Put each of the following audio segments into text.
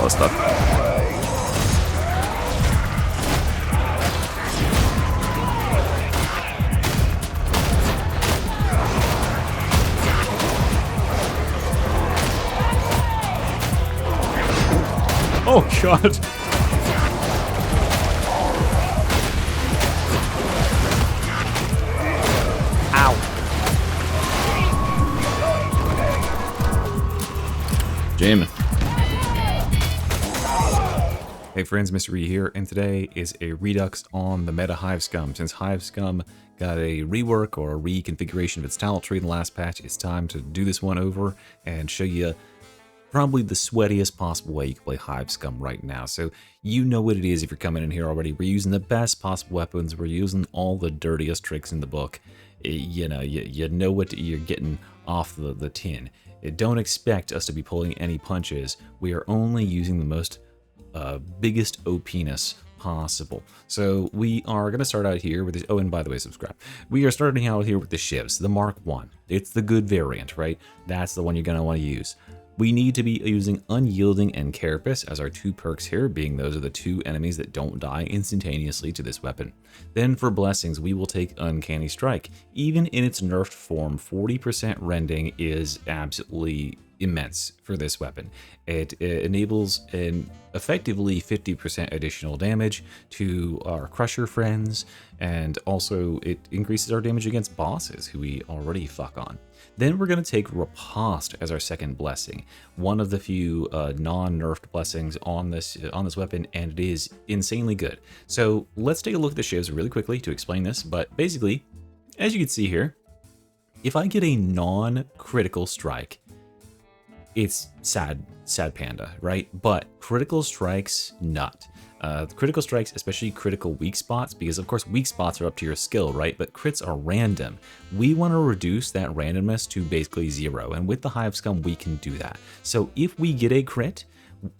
lot of stuff. Oh god! Ow! Jamming. Hey friends, Mr. E here, and today is a redux on the meta Hive Scum. Since Hive Scum got a rework or a reconfiguration of its talent tree in the last patch, it's time to do this one over and show you probably the sweatiest possible way you can play Hive Scum right now. So you know what it is if you're coming in here already. We're using the best possible weapons. We're using all the dirtiest tricks in the book. You know what you're getting off the tin. Don't expect us to be pulling any punches. We are only using the most biggest OP-ness possible. So we are going to start out here with this. Oh, and by the way, subscribe. We are starting out here with the Shivs, the Mark 1. It's the good variant, right? That's the one you're going to want to use. We need to be using Unyielding and Carapace as our two perks here, being those are the two enemies that don't die instantaneously to this weapon. Then for blessings, we will take Uncanny Strike. Even in its nerfed form, 40% rending is absolutely immense for this weapon. It enables an effectively 50% additional damage to our Crusher friends, and also it increases our damage against bosses who we already fuck on. Then we're going to take Riposte as our second blessing, one of the few non-nerfed blessings on this weapon, and it is insanely good. So let's take a look at the Shivs really quickly to explain this, but basically, as you can see here, if I get a non-critical strike, it's sad panda, right? But critical strikes, nut. Critical strikes, especially critical weak spots, because of course weak spots are up to your skill, right? But crits are random. We want to reduce that randomness to basically 0, and with the Hive Scum we can do that. So if we get a crit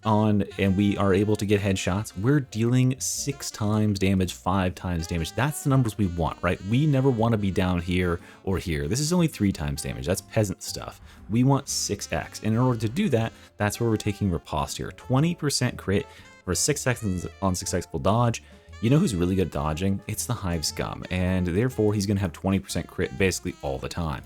on and we are able to get headshots, we're dealing 6 times damage, 5 times damage. That's the numbers we want, right? We never want to be down here or here. This is only 3 times damage. That's peasant stuff. We want 6x, and in order to do that, that's where we're taking Riposte here. 20% crit for 6 seconds on successful dodge. You know who's really good at dodging? It's the Hive Scum, and therefore he's going to have 20% crit basically all the time.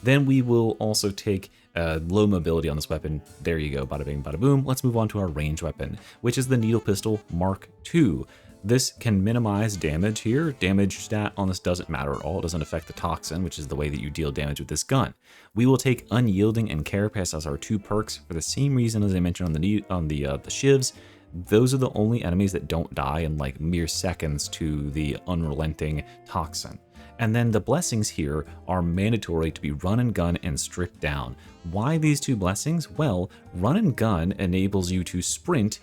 Then we will also take low mobility on this weapon. There you go, bada bing, bada boom. Let's move on to our range weapon, which is the Needle Pistol Mark II. This can minimize damage here. Damage stat on this doesn't matter at all. It doesn't affect the toxin, which is the way that you deal damage with this gun. We will take Unyielding and Carapace as our two perks for the same reason as I mentioned on the Shivs. Those are the only enemies that don't die in like mere seconds to the unrelenting toxin. And then the blessings here are mandatory to be Run and Gun and Strip Down. Why these two blessings? Well, Run and Gun enables you to sprint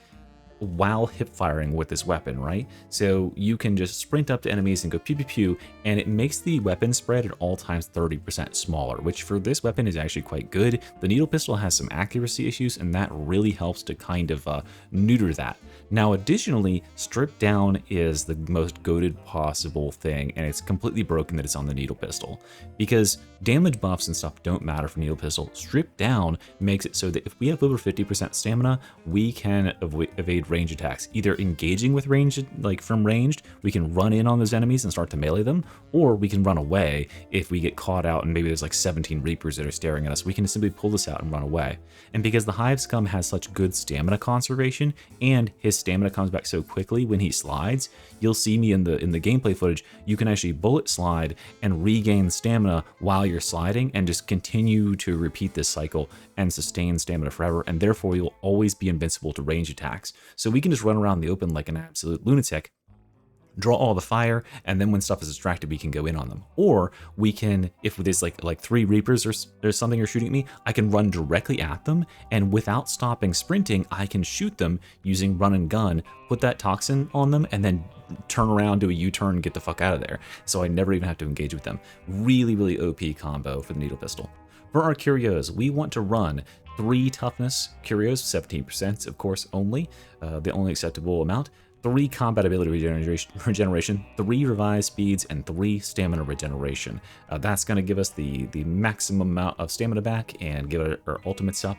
while hip firing with this weapon, right? So you can just sprint up to enemies and go pew pew pew, and it makes the weapon spread at all times 30% smaller, which for this weapon is actually quite good. The Needle Pistol has some accuracy issues, and that really helps to kind of neuter that. Now, additionally, Strip Down is the most goated possible thing, and it's completely broken that it's on the Needle Pistol, because damage buffs and stuff don't matter for Needle Pistol. Strip Down makes it so that if we have over 50% stamina, we can evade range attacks. Either engaging with range, like from ranged, we can run in on those enemies and start to melee them, or we can run away if we get caught out and maybe there's like 17 Reapers that are staring at us. We can simply pull this out and run away. And because the Hive Scum has such good stamina conservation, and his stamina comes back so quickly when he slides, you'll see me in the gameplay footage, you can actually bullet slide and regain stamina while you're sliding and just continue to repeat this cycle and sustain stamina forever, and therefore you'll always be invincible to range attacks. So we can just run around the open like an absolute lunatic, draw all the fire, and then when stuff is distracted, we can go in on them. Or we can, if there's like 3 Reapers or something are shooting at me, I can run directly at them, and without stopping sprinting, I can shoot them using Run and Gun, put that toxin on them, and then turn around, do a U-turn, and get the fuck out of there. So I never even have to engage with them. Really, really OP combo for the Needle Pistol. For our Curios, we want to run 3 toughness Curios, 17% of course only, the only acceptable amount, 3 combat ability regeneration, 3 revised speeds, and 3 stamina regeneration. That's going to give us the maximum amount of stamina back and give our ultimates up.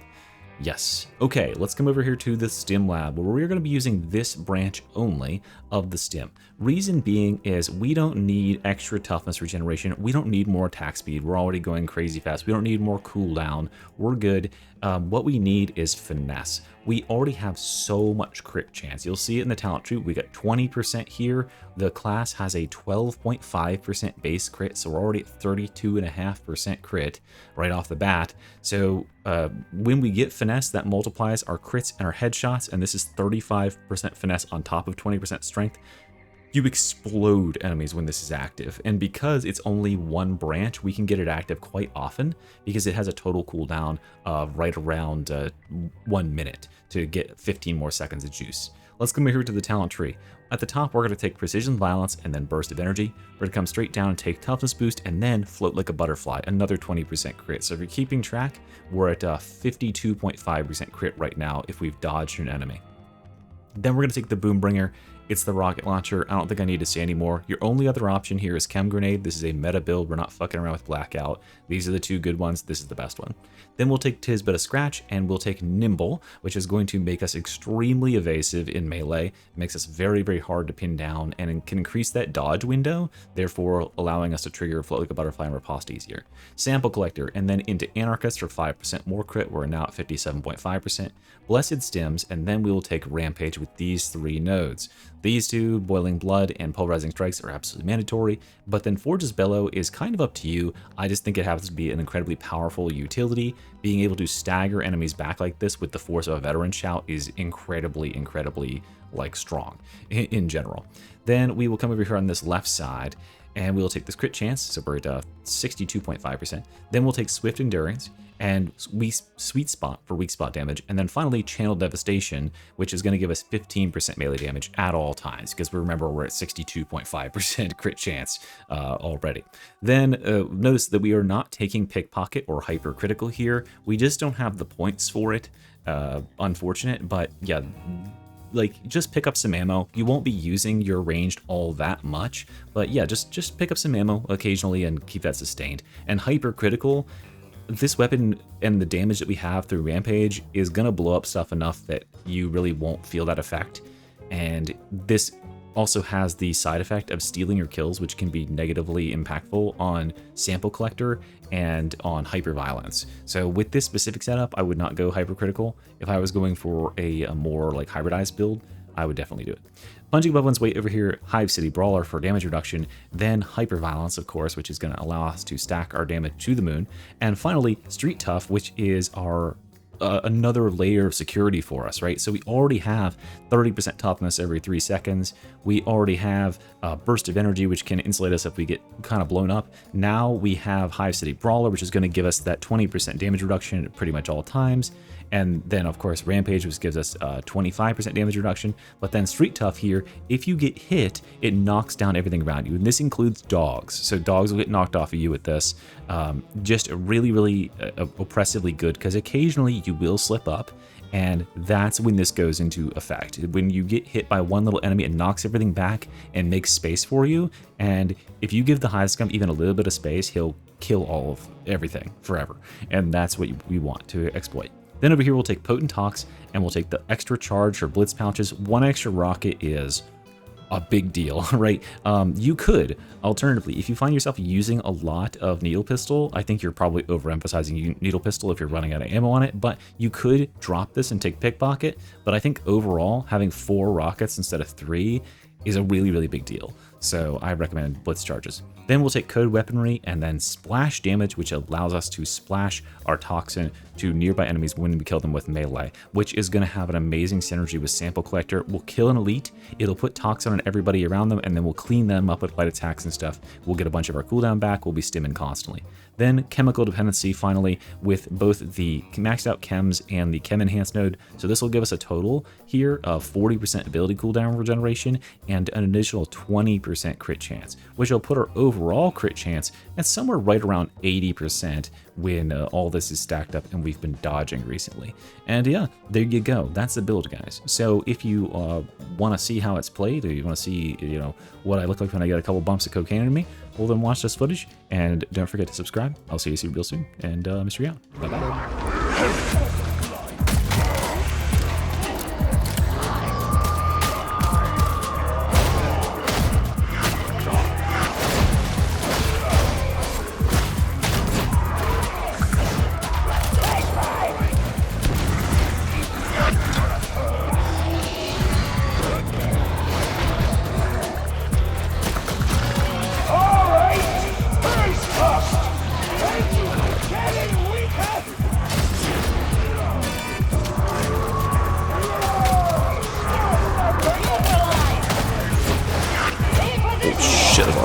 Yes. Okay, let's come over here to the stim lab where we're going to be using this branch only of the stim. Reason being is we don't need extra toughness regeneration. We don't need more attack speed. We're already going crazy fast. We don't need more cooldown. We're good. What we need is finesse. We already have so much crit chance. You'll see it in the talent tree. We got 20% here. The class has a 12.5% base crit, so we're already at 32.5% crit right off the bat. So when we get finesse, that multiplies our crits and our headshots, and this is 35% finesse on top of 20% strength. You explode enemies when this is active, and because it's only one branch, we can get it active quite often because it has a total cooldown of right around 1 minute to get 15 more seconds of juice. Let's come here to the talent tree. At the top, we're going to take Precision Violence and then Burst of Energy. We're going to come straight down and take Toughness Boost and then Float Like a Butterfly, another 20% crit. So if you're keeping track, we're at 52.5% crit right now if we've dodged an enemy. Then we're going to take the Boombringer. It's the rocket launcher. I don't think I need to say anymore. Your only other option here is Chem Grenade. This is a meta build. We're not fucking around with Blackout. These are the two good ones. This is the best one. Then we'll take Tisbet of Scratch, and we'll take Nimble, which is going to make us extremely evasive in melee. It makes us very, very hard to pin down, and can increase that dodge window, therefore allowing us to trigger Float Like a Butterfly and riposte easier. Sample Collector, and then into Anarchist for 5% more crit. We're now at 57.5%. Blessed Stims, and then we will take Rampage with these three nodes. These two, Boiling Blood and Pulverizing Strikes, are absolutely mandatory, but then Forge's Bellow is kind of up to you. I just think it happens to be an incredibly powerful utility. Being able to stagger enemies back like this with the force of a Veteran Shout is incredibly, like, strong in general. Then we will come over here on this left side, and we'll take this crit chance, so we're at 62.5%. Then we'll take Swift Endurance, and Sweet Spot for weak spot damage, and then finally Channel Devastation, which is going to give us 15% melee damage at all times, because remember we're at 62.5% crit chance already. Then notice that we are not taking Pickpocket or Hypercritical here. We just don't have the points for it. Unfortunate, but yeah, like, just pick up some ammo. You won't be using your ranged all that much, but yeah, just pick up some ammo occasionally and keep that sustained. And Hypercritical, this weapon and the damage that we have through Rampage is going to blow up stuff enough that you really won't feel that effect. And this also has the side effect of stealing your kills, which can be negatively impactful on Sample Collector and on Hyperviolence. So with this specific setup, I would not go Hypercritical. If I was going for a more like hybridized build, I would definitely do it. Punching above one's weight over here, Hive City Brawler for damage reduction, then Hyperviolence, of course, which is going to allow us to stack our damage to the moon, and finally Street Tough, which is our another layer of security for us, right? So we already have 30% toughness every 3 seconds. We already have Burst of Energy, which can insulate us if we get kind of blown up. Now we have Hive City Brawler, which is going to give us that 20% damage reduction at pretty much all times. And then, of course, Rampage, which gives us 25% damage reduction. But then Street Tough here, if you get hit, it knocks down everything around you. And this includes dogs. So dogs will get knocked off of you with this. Just really oppressively good, because occasionally you will slip up. And that's when this goes into effect. When you get hit by one little enemy, it knocks everything back and makes space for you. And if you give the Hive Scum even a little bit of space, he'll kill all of everything forever. And that's what we want to exploit. Then over here, we'll take Potent Tox, and we'll take the extra charge for Blitz Pouches. One extra rocket is a big deal, right? You could, alternatively, if you find yourself using a lot of Needle Pistol, I think you're probably overemphasizing Needle Pistol if you're running out of ammo on it, but you could drop this and take Pickpocket. But I think overall, having 4 rockets instead of 3 is a really big deal. So I recommend Blitz Charges. Then we'll take Code Weaponry and then Splash Damage, which allows us to splash our Toxin to nearby enemies when we kill them with melee, which is going to have an amazing synergy with Sample Collector. We'll kill an elite, it'll put Toxin on everybody around them, and then we'll clean them up with light attacks and stuff. We'll get a bunch of our cooldown back, we'll be stimming constantly. Then Chemical Dependency finally with both the maxed out chems and the chem enhanced node. So this will give us a total here of 40% ability cooldown regeneration and an additional 20% crit chance, which will put our overall crit chance at somewhere right around 80% when all this is stacked up and we've been dodging recently. And yeah, there you go. That's the build, guys. So if you want to see how it's played, or you want to see, you know, what I look like when I get a couple bumps of cocaine in me, well then watch this footage and don't forget to subscribe. I'll see you real soon, and Mr. out. Bye bye.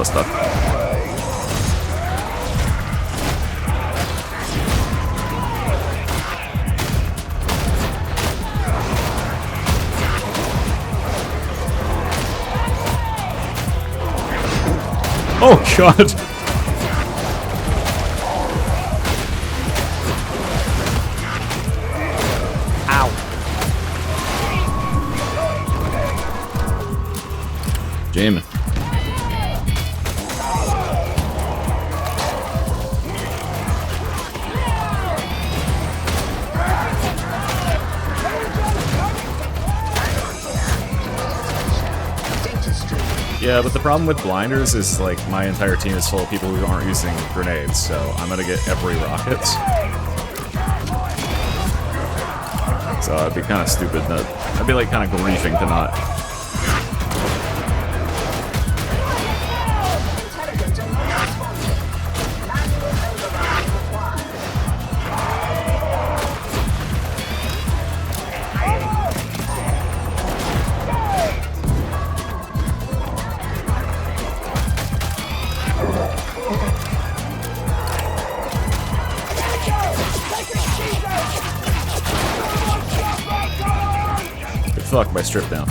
was stuck. Oh god! Ow. Jamin. Yeah, but the problem with blinders is, like, my entire team is full of people who aren't using grenades, so I'm gonna get every rocket. So it'd be kind of stupid. I'd be, like, kind of griefing to not. Fuck by strip down.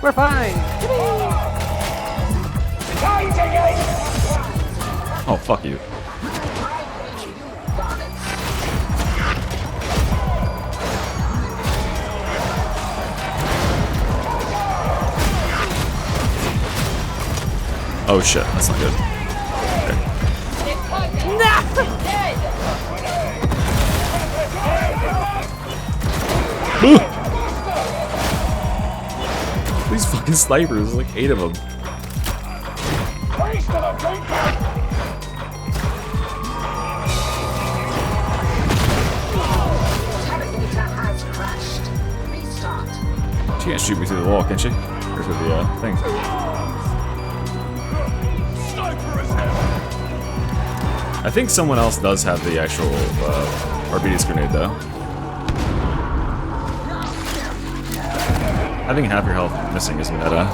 We're fine. Oh, fuck you. Oh shit, that's not good. These fucking snipers, like 8 of them. She can't shoot me through the wall, can she? Or through the thing. I think someone else does have the actual RPD's grenade, though. Having half your health missing is meta.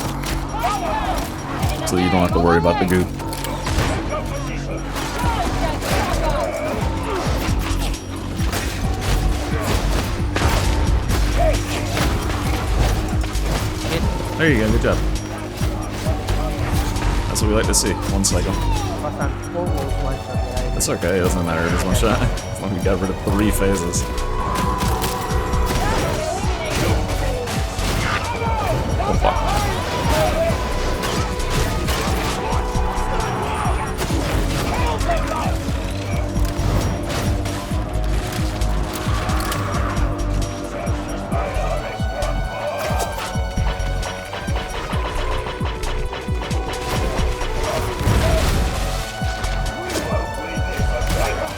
So you don't have to worry about the goop. There you go, good job. That's what we like to see, one cycle. That's okay, it doesn't matter if it's one shot. As long as we got rid of 3 phases. Oh fuck.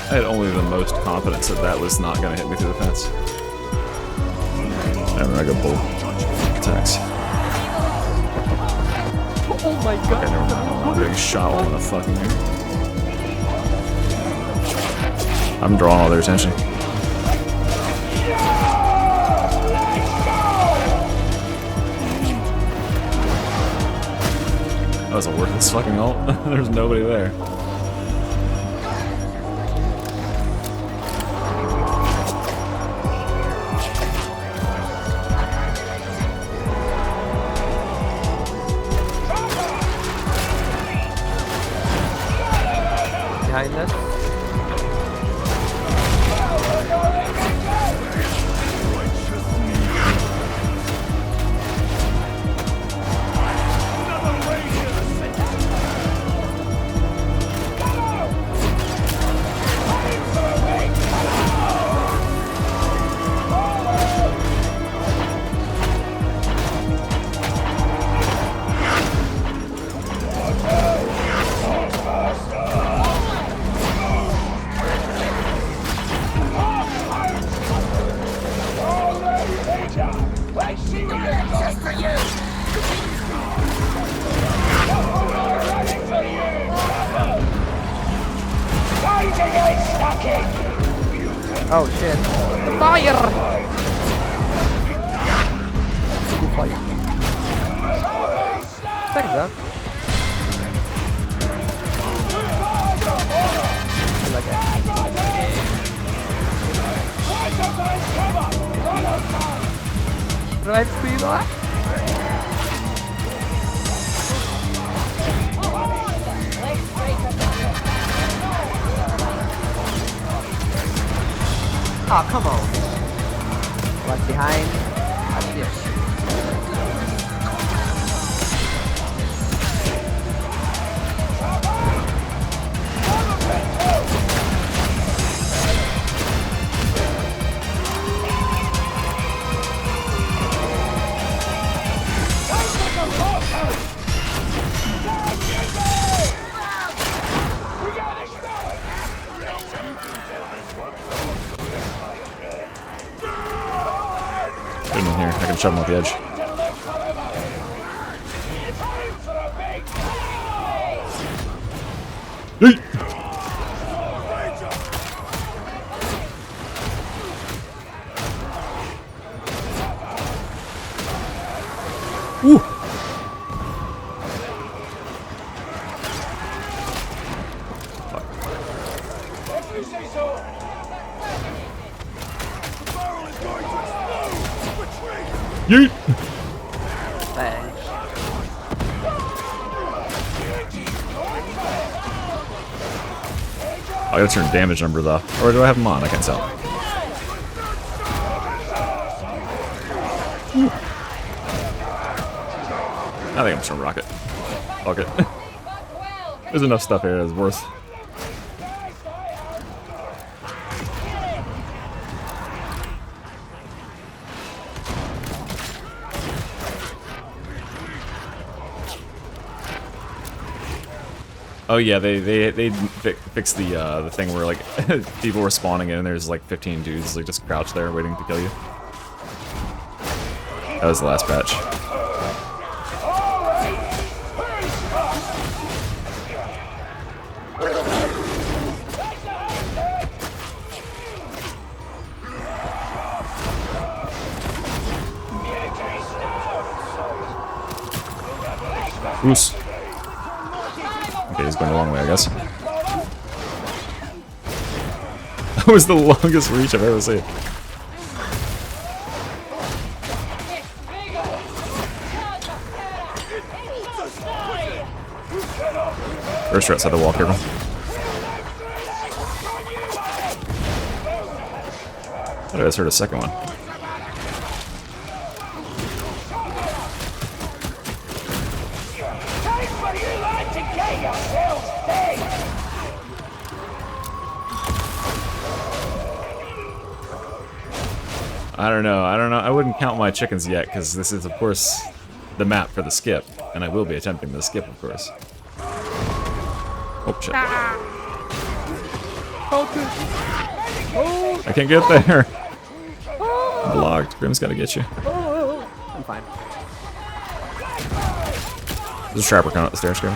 I had only the most confidence that that was not going to hit me through the fence. And I got bull attacks. Oh my god. Okay, never mind. I'm getting shot all in the fucking air. I'm drawing all their attention. That was a worthless fucking ult. There's nobody there. Behind us. Oh shit. Fire! fight. Second round. I like it. Right speed on. Oh, come on. Left behind. Yes. Get him in here. I can shove him off the edge. Yeet. Woo. Yeet. Thanks. I gotta turn damage number though. Or do I have him on? I can't tell. I think I'm just gonna rock it. Fuck it. There's enough stuff here that's worth. Oh yeah, they fixed the thing where like people were spawning in and there's like 15 dudes like just crouched there waiting to kill you. That was the last patch. Oos. Okay, he's going a long way, I guess. That was the longest reach I've ever seen. First right side of the wall, careful. I thought I just heard a second one. I don't know. I wouldn't count my chickens yet, because this is, of course, the map for the skip. And I will be attempting the skip, of course. Oh, shit. I can't get there. I'm blocked. Grim's gotta get you. I'm fine. There's a trapper coming up the stairs, Grim.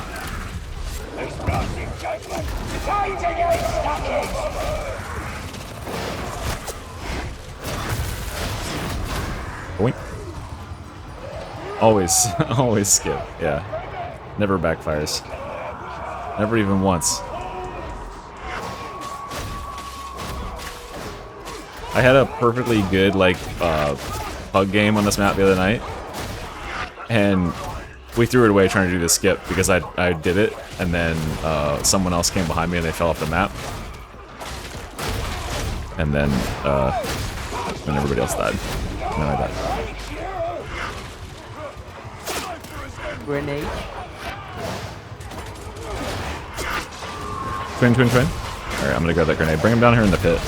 Boink. Always skip. Yeah. Never backfires. Never even once. I had a perfectly good, like, pug game on this map the other night. And we threw it away trying to do the skip because I did it. And then someone else came behind me and they fell off the map. And then everybody else died. And then I died. Grenade. Twin. Alright, I'm gonna grab that grenade. Bring him down here in the pit.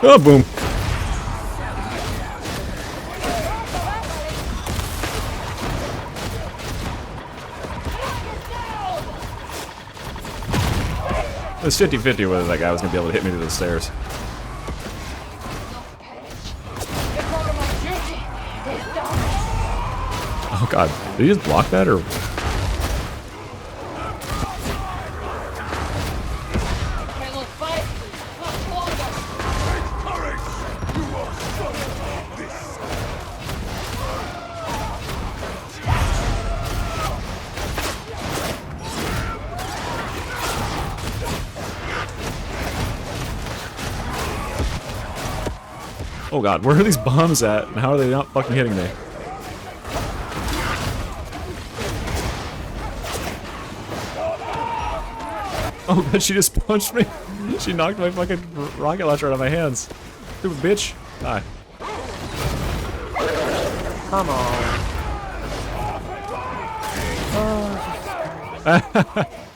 Oh, boom. It was 50-50 whether that guy was going to be able to hit me through the stairs. Oh God, did he just block that or? Oh god, where are these bombs at? And how are they not fucking hitting me? Oh god, she just punched me. She knocked my fucking rocket launcher out of my hands. Stupid bitch. Die. Come on. Oh.